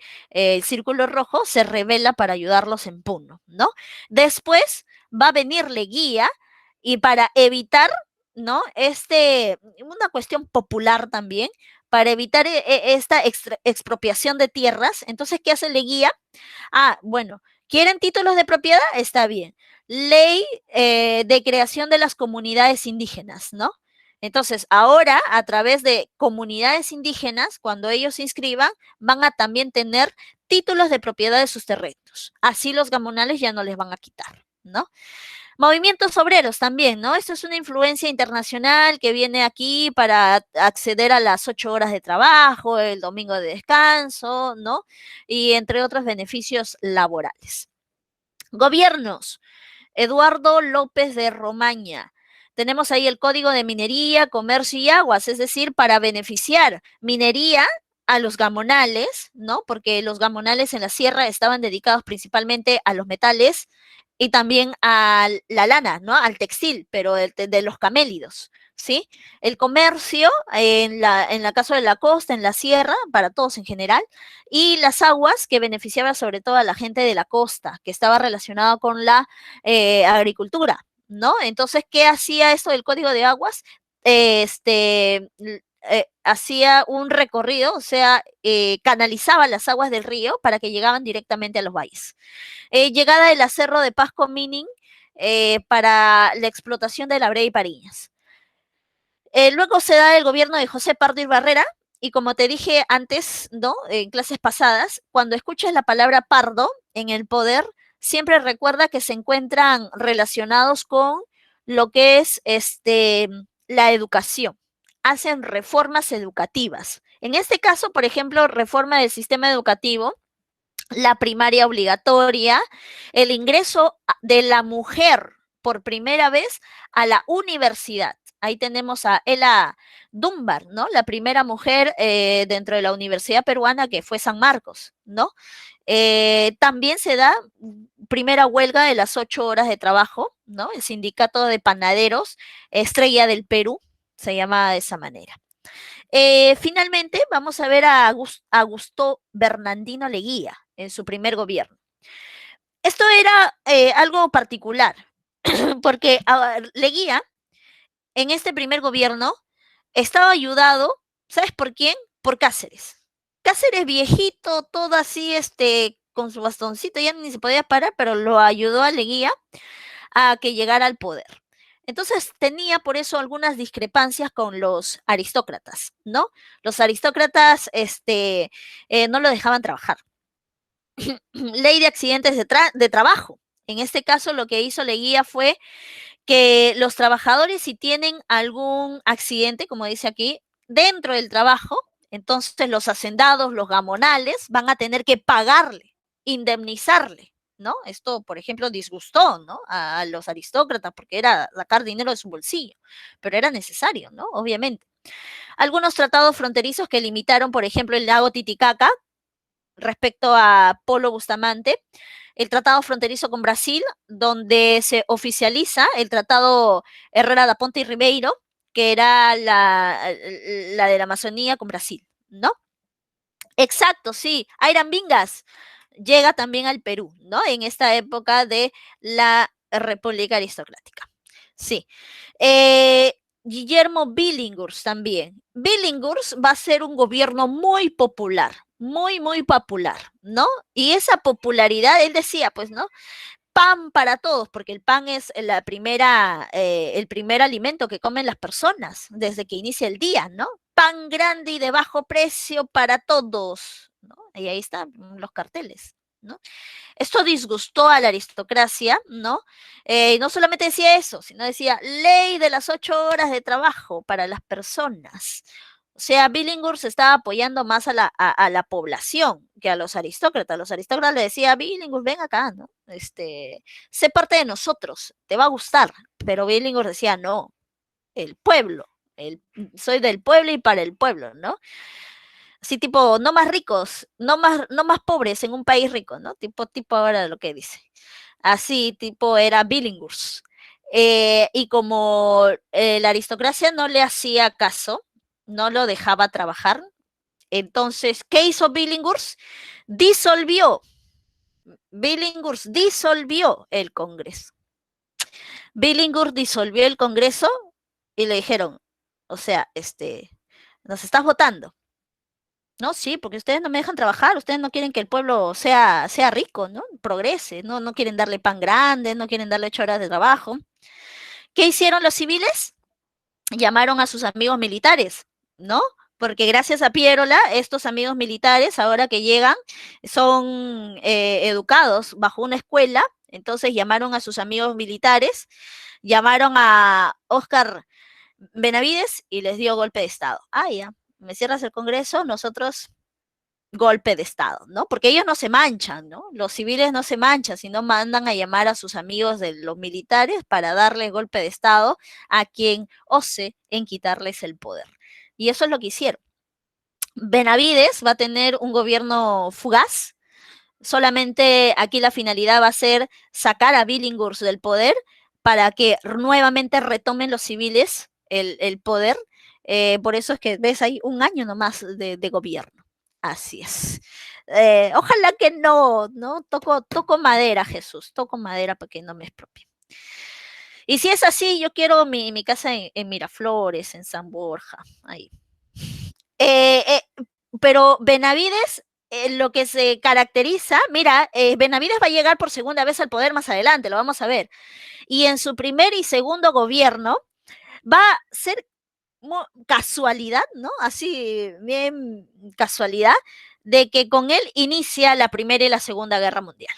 círculo rojo, se revela para ayudarlos en Puno, ¿no? Después va a venir Leguía y para evitar, ¿no? Una cuestión popular también, para evitar esta expropiación de tierras, entonces, ¿qué hace Leguía? Ah, bueno, ¿quieren títulos de propiedad? Está bien. Ley de creación de las comunidades indígenas, ¿no? Entonces, ahora, a través de comunidades indígenas, cuando ellos se inscriban, van a también tener títulos de propiedad de sus terrenos. Así los gamonales ya no les van a quitar, ¿no? Movimientos obreros también, ¿no? Esto es una influencia internacional que viene aquí para acceder a las 8 horas de trabajo, el domingo de descanso, ¿no? Y entre otros beneficios laborales. Gobiernos. Eduardo López de Romaña. Tenemos ahí el Código de Minería, Comercio y Aguas, es decir, para beneficiar minería a los gamonales, ¿no? Porque los gamonales en la sierra estaban dedicados principalmente a los metales y también a la lana, ¿no? Al textil, pero de los camélidos, ¿sí? El comercio en la caso de la costa, en la sierra, para todos en general, y las aguas que beneficiaba sobre todo a la gente de la costa, que estaba relacionada con la agricultura, ¿no? Entonces, ¿qué hacía esto del Código de Aguas? Hacía un recorrido, o sea, canalizaba las aguas del río para que llegaban directamente a los valles. Llegada del acerro de Pasco Mining para la explotación de la brea y Pariñas. Luego se da el gobierno de José Pardo y Barrera, y como te dije antes, ¿no? En clases pasadas, cuando escuches la palabra pardo en el poder, siempre recuerda que se encuentran relacionados con lo que es la educación. Hacen reformas educativas. En este caso, por ejemplo, reforma del sistema educativo, la primaria obligatoria, el ingreso de la mujer por primera vez a la universidad. Ahí tenemos a Ella Dunbar, ¿no? La primera mujer dentro de la Universidad Peruana que fue San Marcos, ¿no? También se da primera huelga de las 8 horas de trabajo, ¿no? El sindicato de panaderos, Estrella del Perú, se llama de esa manera. Finalmente, vamos a ver a Augusto Bernardino Leguía en su primer gobierno. Esto era algo particular, porque Leguía, en este primer gobierno, estaba ayudado, ¿sabes por quién? Por Cáceres. Cáceres viejito, todo así, con su bastoncito, ya ni se podía parar, pero lo ayudó a Leguía a que llegara al poder. Entonces tenía por eso algunas discrepancias con los aristócratas, ¿no? Los aristócratas no lo dejaban trabajar. Ley de accidentes de trabajo. En este caso lo que hizo Leguía fue que los trabajadores si tienen algún accidente, como dice aquí, dentro del trabajo, entonces los hacendados, los gamonales, van a tener que pagarle, indemnizarle, ¿no? Esto, por ejemplo, disgustó, ¿no? A los aristócratas porque era sacar dinero de su bolsillo, pero era necesario, ¿no? Obviamente. Algunos tratados fronterizos que limitaron, por ejemplo, el lago Titicaca respecto a Polo Bustamante, el tratado fronterizo con Brasil, donde se oficializa el tratado Herrera da Ponte y Ribeiro, que era la de la Amazonía con Brasil, ¿no? Exacto, sí. Iran Bingas llega también al Perú, ¿no? En esta época de la República Aristocrática. Sí. Guillermo Billinghurst también. Billinghurst va a ser un gobierno muy popular, muy, muy popular, ¿no? Y esa popularidad, él decía, pues, ¿no? Pan para todos, porque el pan es el primer alimento que comen las personas desde que inicia el día, ¿no? Pan grande y de bajo precio para todos, ¿no? Y ahí están los carteles, ¿no? Esto disgustó a la aristocracia, ¿no? No solamente decía eso, sino decía ley de las 8 horas de trabajo para las personas. O sea, Billinghurst estaba apoyando más a la población que a los aristócratas. Los aristócratas le decían, Billinghurst, ven acá, ¿no? Sé parte de nosotros, te va a gustar. Pero Billinghurst decía, no, el pueblo, soy del pueblo y para el pueblo, ¿no? Así tipo, no más ricos, no más pobres en un país rico, ¿no? Tipo ahora lo que dice. Así tipo era Billinghurst. Y como la aristocracia no le hacía caso, no lo dejaba trabajar, entonces, ¿qué hizo Billinghurst? Billinghurst disolvió el Congreso. Billinghurst disolvió el Congreso y le dijeron, o sea, nos estás votando. No, sí, porque ustedes no me dejan trabajar, ustedes no quieren que el pueblo sea rico, ¿no? Progrese, no quieren darle pan grande, no quieren darle 8 horas de trabajo. ¿Qué hicieron los civiles? Llamaron a sus amigos militares, ¿no? Porque gracias a Pierola, estos amigos militares, ahora que llegan, son educados bajo una escuela, entonces llamaron a sus amigos militares, llamaron a Oscar Benavides y les dio golpe de Estado. Ah, ya, me cierras el Congreso, nosotros golpe de Estado, ¿no? Porque ellos no se manchan, ¿no? Los civiles no se manchan, sino mandan a llamar a sus amigos de los militares para darle golpe de Estado a quien ose en quitarles el poder. Y eso es lo que hicieron. Benavides va a tener un gobierno fugaz, solamente aquí la finalidad va a ser sacar a Billinghurst del poder para que nuevamente retomen los civiles el poder. Por eso es que ves ahí un año nomás de gobierno. Así es. Ojalá que no, toco madera, Jesús, toco madera para que no me expropie. Y si es así, yo quiero mi casa en Miraflores, en San Borja, ahí. Pero Benavides, lo que se caracteriza, mira, Benavides va a llegar por segunda vez al poder más adelante, lo vamos a ver. Y en su primer y segundo gobierno va a ser casualidad, ¿no? Así, bien casualidad, de que con él inicia la Primera y la Segunda Guerra Mundial.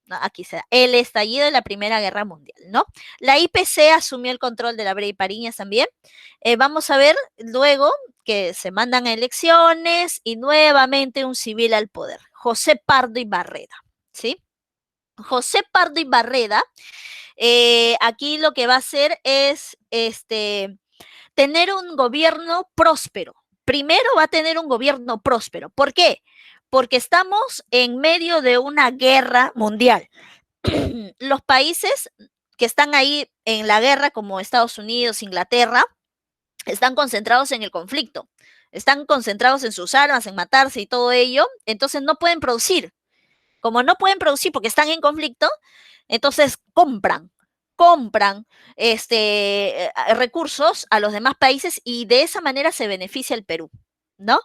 ¿no? Aquí se da el estallido de la Primera Guerra Mundial, ¿no? La IPC asumió el control de la Brea y Pariñas también. Vamos a ver luego que se mandan a elecciones y nuevamente un civil al poder, José Pardo y Barreda, ¿sí? José Pardo y Barreda, aquí lo que va a hacer es tener un gobierno próspero. Primero va a tener un gobierno próspero. ¿Por qué? Porque estamos en medio de una guerra mundial. Los países que están ahí en la guerra, como Estados Unidos, Inglaterra, están concentrados en el conflicto, están concentrados en sus armas, en matarse y todo ello, entonces no pueden producir. Como no pueden producir porque están en conflicto, entonces compran recursos a los demás países y de esa manera se beneficia el Perú, ¿no?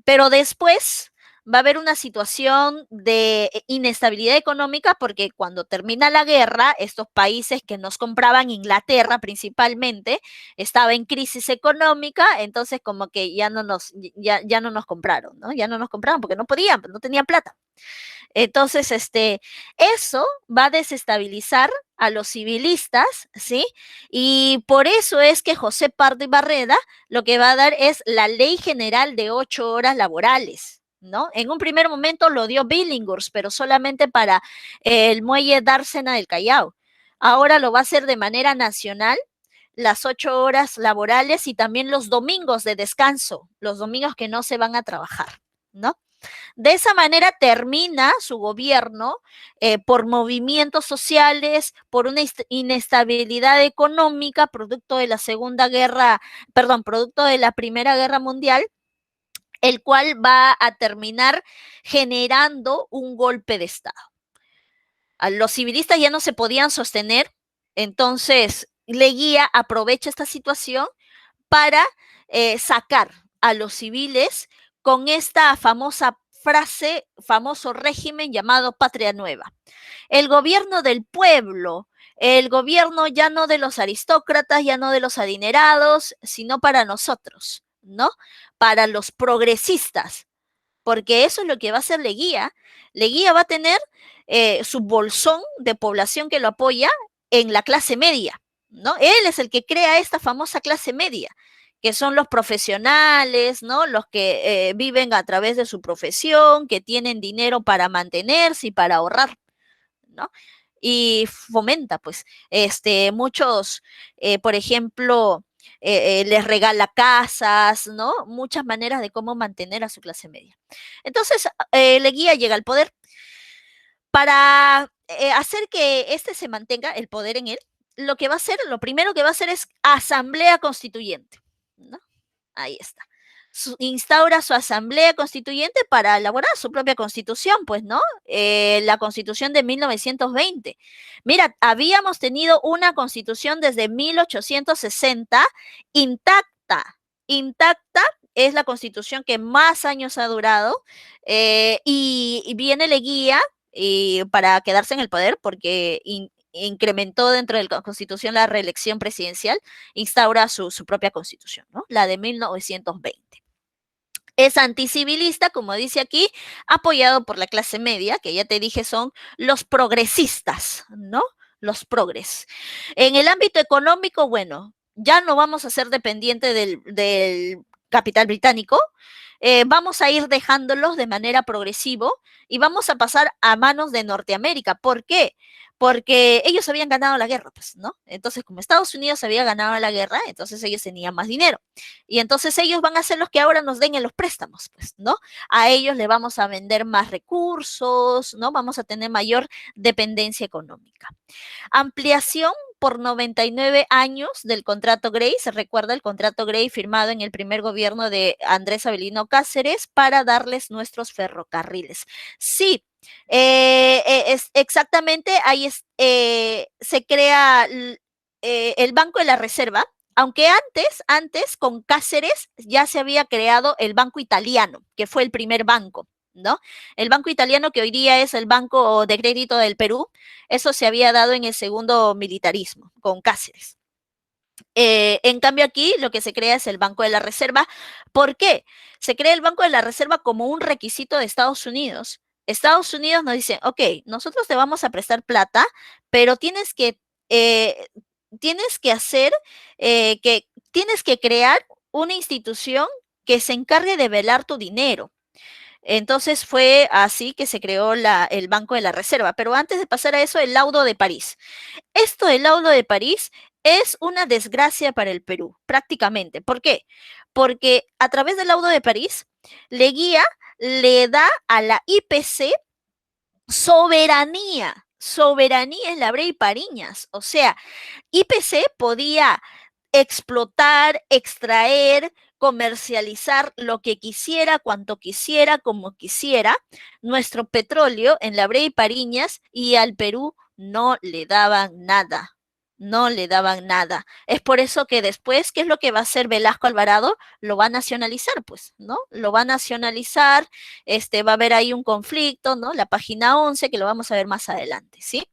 Pero después va a haber una situación de inestabilidad económica porque cuando termina la guerra, estos países que nos compraban, Inglaterra principalmente, estaba en crisis económica, entonces como que ya no nos compraron, ¿no? Ya no nos compraron porque no podían, no tenían plata. Entonces, eso va a desestabilizar a los civilistas, ¿sí? Y por eso es que José Pardo y Barreda lo que va a dar es la ley general de 8 horas laborales, ¿no? En un primer momento lo dio Billinghurst, pero solamente para el muelle Dársena del Callao. Ahora lo va a hacer de manera nacional, las 8 horas laborales y también los domingos de descanso, los domingos que no se van a trabajar, ¿no? De esa manera termina su gobierno por movimientos sociales, por una inestabilidad económica, producto de la Segunda Guerra, perdón, producto de la Primera Guerra Mundial, el cual va a terminar generando un golpe de Estado. Los civilistas ya no se podían sostener, entonces Leguía aprovecha esta situación para sacar a los civiles con esta famosa frase, famoso régimen llamado Patria Nueva. El gobierno del pueblo, el gobierno ya no de los aristócratas, ya no de los adinerados, sino para nosotros, ¿no? Para los progresistas, porque eso es lo que va a hacer Leguía. Leguía va a tener su bolsón de población que lo apoya en la clase media, ¿no? Él es el que crea esta famosa clase media, que son los profesionales, ¿no? Los que viven a través de su profesión, que tienen dinero para mantenerse y para ahorrar, ¿no? Y fomenta, pues, muchos, por ejemplo, les regala casas, ¿no? Muchas maneras de cómo mantener a su clase media. Entonces, Leguía llega al poder para hacer que se mantenga el poder en él. Lo que va a hacer, lo primero que va a hacer es asamblea constituyente, ¿no? Ahí está. Instaura su asamblea constituyente para elaborar su propia constitución, pues, ¿no? La constitución de 1920. Mira, habíamos tenido una constitución desde 1860 intacta, intacta. Es la constitución que más años ha durado y viene Leguía para quedarse en el poder porque incrementó dentro de la constitución la reelección presidencial, instaura su propia constitución, ¿no? La de 1920. Es anticivilista, como dice aquí, apoyado por la clase media, que ya te dije son los progresistas, ¿no? Los progres. En el ámbito económico, bueno, ya no vamos a ser dependientes del capital británico, vamos a ir dejándolos de manera progresiva y vamos a pasar a manos de Norteamérica. ¿Por qué? Porque ellos habían ganado la guerra, pues, ¿no? Entonces, como Estados Unidos había ganado la guerra, entonces ellos tenían más dinero. Y entonces ellos van a ser los que ahora nos den en los préstamos, pues, ¿no? A ellos le vamos a vender más recursos, ¿no? Vamos a tener mayor dependencia económica. Ampliación por 99 años del contrato Grey. Se recuerda el contrato Grey firmado en el primer gobierno de Andrés Avelino Cáceres para darles nuestros ferrocarriles. Sí, exactamente, ahí se crea el Banco de la Reserva, aunque antes con Cáceres ya se había creado el Banco Italiano, que fue el primer banco, ¿no? El Banco Italiano, que hoy día es el Banco de Crédito del Perú, eso se había dado en el segundo militarismo, con Cáceres. En cambio aquí lo que se crea es el Banco de la Reserva. ¿Por qué? Se crea el Banco de la Reserva como un requisito de Estados Unidos Estados Unidos nos dice, ok, nosotros te vamos a prestar plata, pero eh, tienes que hacer, tienes que crear una institución que se encargue de velar tu dinero. Entonces fue así que se creó el Banco de la Reserva. Pero antes de pasar a eso, el laudo de París. Esto del laudo de París es una desgracia para el Perú, prácticamente. ¿Por qué? Porque a través del laudo de París, Leguía le da a la IPC soberanía en la Brea y Pariñas. O sea, IPC podía explotar, extraer, comercializar lo que quisiera, cuanto quisiera, como quisiera, nuestro petróleo en la Brea y Pariñas, y al Perú no le daban nada. No le daban nada. Es por eso que después, ¿qué es lo que va a hacer Velasco Alvarado? Lo va a nacionalizar, pues, ¿no? Lo va a nacionalizar, va a haber ahí un conflicto, ¿no? La página 11, que lo vamos a ver más adelante, ¿sí?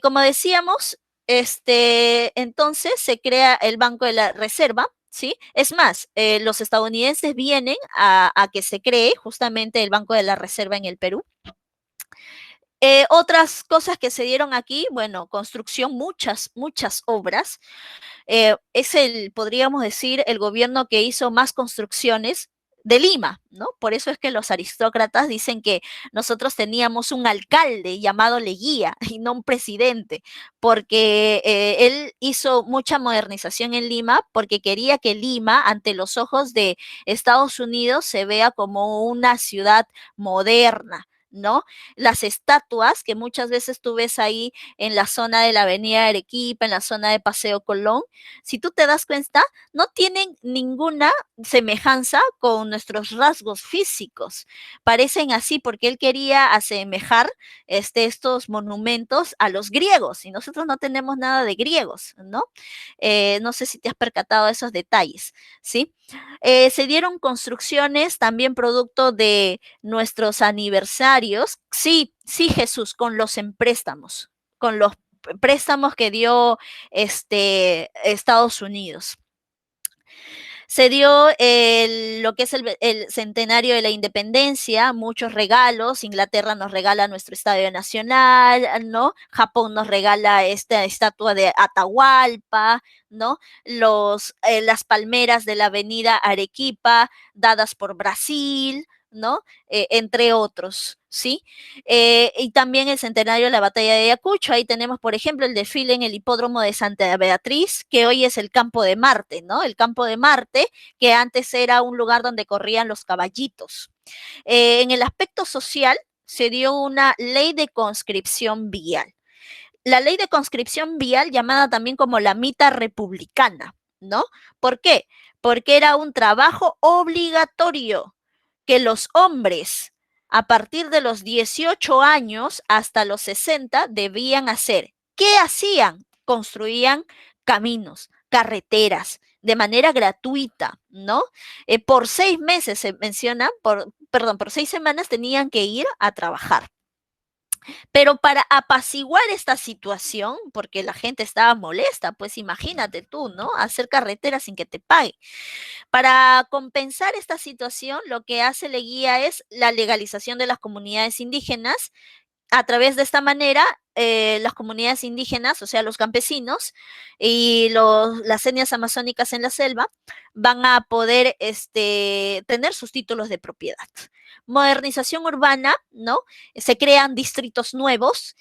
Como decíamos, entonces se crea el Banco de la Reserva, ¿sí? Es más, los estadounidenses vienen a que se cree justamente el Banco de la Reserva en el Perú. Otras cosas que se dieron aquí, bueno, construcción, muchas obras. Podríamos decir, el gobierno que hizo más construcciones de Lima, ¿no? Por eso es que los aristócratas dicen que nosotros teníamos un alcalde llamado Leguía y no un presidente, porque él hizo mucha modernización en Lima porque quería que Lima, ante los ojos de Estados Unidos, se vea como una ciudad moderna, ¿no? Las estatuas que muchas veces tú ves ahí en la zona de la Avenida Arequipa, en la zona de Paseo Colón, si tú te das cuenta, no tienen ninguna semejanza con nuestros rasgos físicos. Parecen así porque él quería asemejar estos monumentos a los griegos y nosotros no tenemos nada de griegos, ¿no? No sé si te has percatado de esos detalles, ¿sí? Se dieron construcciones también producto de nuestros aniversarios. Sí, sí, Jesús, con los empréstamos, con los préstamos que dio Estados Unidos. Se dio lo que es el centenario de la independencia, muchos regalos. Inglaterra nos regala nuestro Estadio Nacional, ¿no? Japón nos regala esta estatua de Atahualpa, ¿no? Las palmeras de la avenida Arequipa, dadas por Brasil, ¿no? Entre otros, ¿sí? Y también el centenario de la batalla de Ayacucho. Ahí tenemos, por ejemplo, el desfile en el hipódromo de Santa Beatriz, que hoy es el Campo de Marte, ¿no? El Campo de Marte, que antes era un lugar donde corrían los caballitos. En el aspecto social, se dio una ley de conscripción vial. La ley de conscripción vial, llamada también como la mita republicana, ¿no? ¿Por qué? Porque era un trabajo obligatorio que los hombres a partir de los 18 años hasta los 60 debían hacer. ¿Qué hacían? Construían caminos, carreteras, de manera gratuita, ¿no? Por 6 meses se menciona, perdón, por 6 semanas tenían que ir a trabajar. Pero para apaciguar esta situación, porque la gente estaba molesta, pues imagínate tú, ¿no? Hacer carreteras sin que te pague. Para compensar esta situación, lo que hace Leguía es la legalización de las comunidades indígenas. A través de esta manera, las comunidades indígenas, o sea, los campesinos y las etnias amazónicas en la selva, van a poder tener sus títulos de propiedad. Modernización urbana, ¿no? Se crean distritos nuevos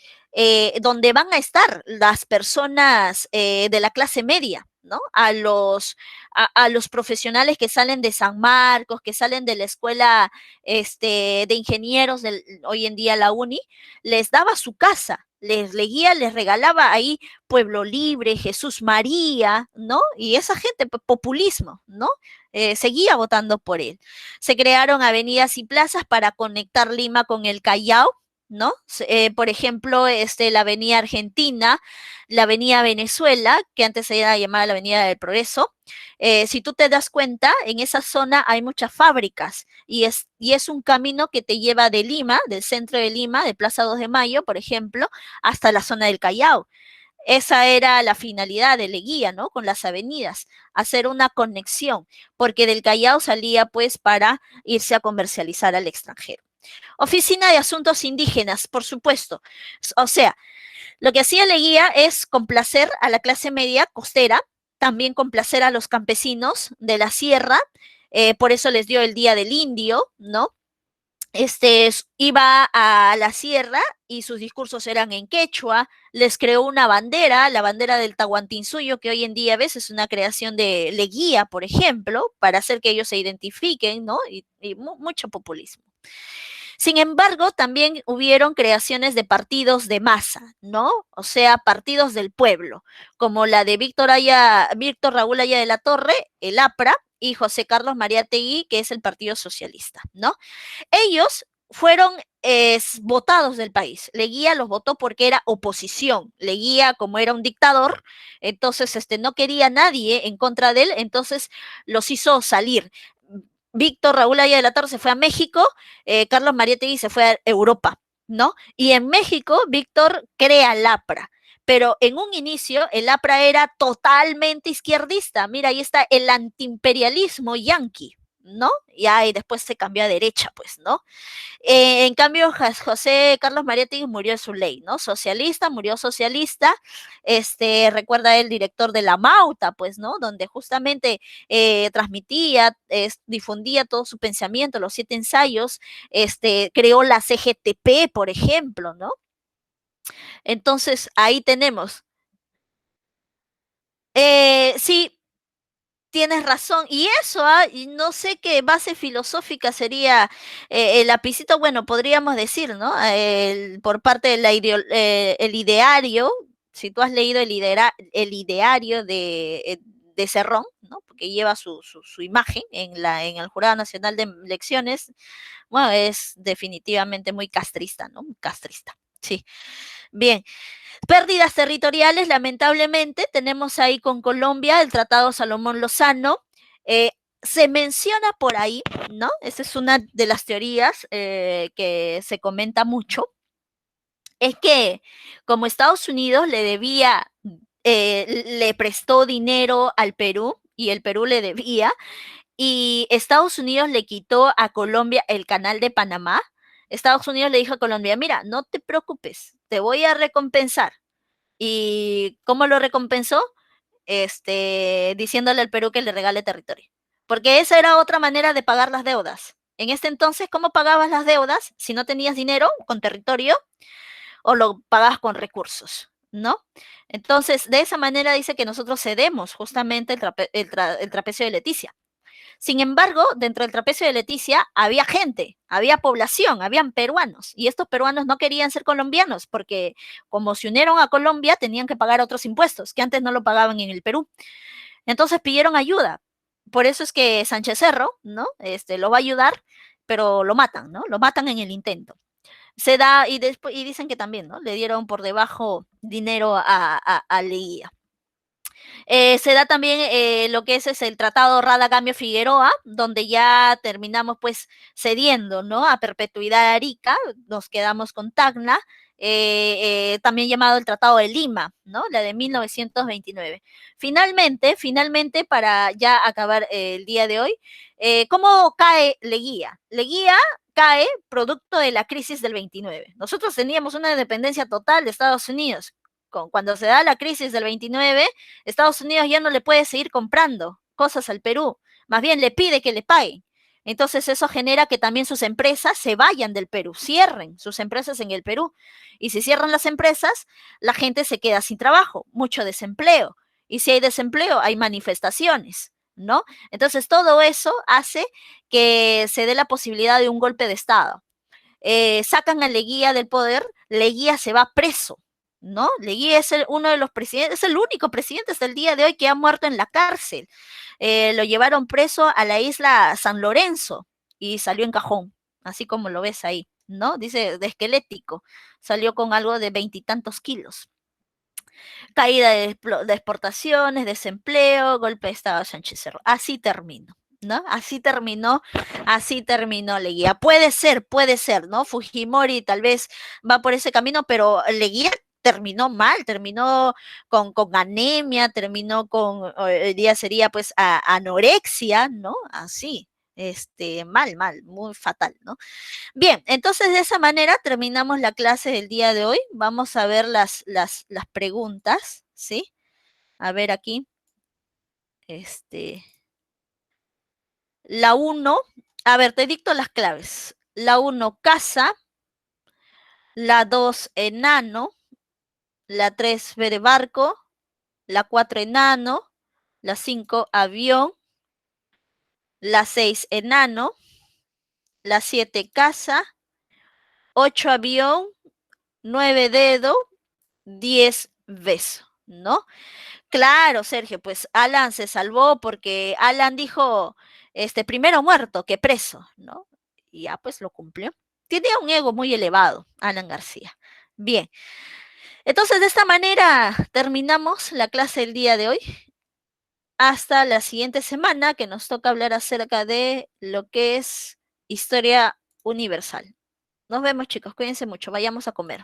donde van a estar las personas de la clase media, ¿no? A los profesionales que salen de San Marcos, que salen de la escuela de ingenieros, hoy en día la UNI, les daba su casa, Leguía les regalaba ahí Pueblo Libre, Jesús María, ¿no? Y esa gente, populismo, ¿no? Seguía votando por él. Se crearon avenidas y plazas para conectar Lima con el Callao, ¿no? Por ejemplo, la Avenida Argentina, la Avenida Venezuela, que antes se era llamada la Avenida del Progreso. Si tú te das cuenta, en esa zona hay muchas fábricas y es un camino que te lleva de Lima, del centro de Lima, de Plaza 2 de Mayo, por ejemplo, hasta la zona del Callao. Esa era la finalidad de Leguía, ¿no? Con las avenidas, hacer una conexión, porque del Callao salía pues para irse a comercializar al extranjero. Oficina de Asuntos Indígenas, por supuesto. O sea, lo que hacía Leguía es complacer a la clase media costera, también complacer a los campesinos de la sierra, por eso les dio el Día del Indio, ¿no? Iba a la sierra y sus discursos eran en quechua, les creó una bandera, la bandera del Tahuantinsuyo, que hoy en día ves es una creación de Leguía, por ejemplo, para hacer que ellos se identifiquen, ¿no? Y mucho populismo. Sin embargo, también hubieron creaciones de partidos de masa, ¿no? O sea, partidos del pueblo, como la de Víctor Raúl Aya de la Torre, el APRA, y José Carlos Mariátegui, que es el Partido Socialista, ¿no? Ellos fueron votados del país. Leguía los votó porque era oposición. Leguía, como era un dictador, entonces no quería a nadie en contra de él, entonces los hizo salir. Víctor Raúl Aya de la Torre se fue a México, Carlos Mariátegui se fue a Europa, ¿no? Y en México, Víctor crea el APRA. Pero en un inicio el APRA era totalmente izquierdista. Mira, ahí está el antiimperialismo yanqui, ¿no? Y después se cambió a derecha, pues, ¿no? En cambio, José Carlos Mariátegui murió en su ley, ¿no? Socialista, murió socialista, recuerda el director de La Mauta, pues, ¿no? Donde justamente transmitía, difundía todo su pensamiento, los 7 ensayos, creó la CGTP, por ejemplo, ¿no? Entonces, ahí tenemos. Sí, tienes razón. Y eso, y no sé qué base filosófica sería el lapicito, bueno, podríamos decir, ¿no? Por parte de el ideario, si tú has leído el ideario de Cerrón, ¿no? Porque lleva su imagen en el Jurado Nacional de Elecciones, bueno, es definitivamente muy castrista, ¿no? Castrista, sí. Bien, pérdidas territoriales, lamentablemente, tenemos ahí con Colombia el Tratado Salomón Lozano. Se menciona por ahí, ¿no? Esa es una de las teorías que se comenta mucho. Es que como Estados Unidos le prestó dinero al Perú y el Perú le debía, y Estados Unidos le quitó a Colombia el canal de Panamá. Estados Unidos le dijo a Colombia, mira, no te preocupes, te voy a recompensar. ¿Y cómo lo recompensó? Diciéndole al Perú que le regale territorio. Porque esa era otra manera de pagar las deudas. En este entonces, ¿cómo pagabas las deudas? Si no tenías dinero, con territorio, o lo pagabas con recursos, ¿no? Entonces, de esa manera dice que nosotros cedemos justamente el trapecio de Leticia. Sin embargo, dentro del trapecio de Leticia había gente, había población, habían peruanos, y estos peruanos no querían ser colombianos porque como se unieron a Colombia tenían que pagar otros impuestos que antes no lo pagaban en el Perú. Entonces pidieron ayuda. Por eso es que Sánchez Cerro, ¿no? Lo va a ayudar, pero lo matan, ¿no? Lo matan en el intento. Se da, y después, y dicen que también, ¿no? Le dieron por debajo dinero a Leguía. Se da también lo que es el Tratado Rada-Cambio-Figueroa, donde ya terminamos pues cediendo, ¿no? A perpetuidad Arica, nos quedamos con Tacna, también llamado el Tratado de Lima, ¿no? La de 1929. Finalmente, para ya acabar el día de hoy, ¿cómo cae Leguía? Leguía cae producto de la crisis del 29. Nosotros teníamos una dependencia total de Estados Unidos. Cuando se da la crisis del 29, Estados Unidos ya no le puede seguir comprando cosas al Perú, más bien le pide que le paguen. Entonces eso genera que también sus empresas se vayan del Perú, cierren sus empresas en el Perú. Y si cierran las empresas, la gente se queda sin trabajo, mucho desempleo. Y si hay desempleo, hay manifestaciones, ¿no? Entonces todo eso hace que se dé la posibilidad de un golpe de Estado. Sacan a Leguía del poder, Leguía se va preso, ¿no? Leguía es uno de los presidentes, es el único presidente hasta el día de hoy que ha muerto en la cárcel. Lo llevaron preso a la isla San Lorenzo y salió en cajón, así como lo ves ahí, ¿no? Dice de esquelético, salió con algo de 20 y tantos kilos. Caída de exportaciones, desempleo, golpe de Estado de Sánchez Cerro. Así terminó, ¿no? Así terminó Leguía. Puede ser, ¿no? Fujimori tal vez va por ese camino, pero Leguía terminó mal, terminó con anemia, terminó con, hoy día sería pues anorexia, ¿no? Así. mal, muy fatal, ¿no? Bien, entonces de esa manera terminamos la clase del día de hoy. Vamos a ver las preguntas, ¿sí? A ver aquí. La 1, a ver, te dicto las claves. La 1, casa. La 2, enano. La 3, ver barco. La 4, enano. La 5, avión. La 6, enano. La 7, casa. 8, avión. 9, dedo. 10, beso, ¿no? Claro, Sergio, pues Alan se salvó porque Alan dijo, primero muerto que preso, ¿no? Y ya pues lo cumplió. Tiene un ego muy elevado, Alan García. Bien, entonces de esta manera terminamos la clase del día de hoy. Hasta la siguiente semana que nos toca hablar acerca de lo que es historia universal. Nos vemos, chicos, cuídense mucho, vayamos a comer.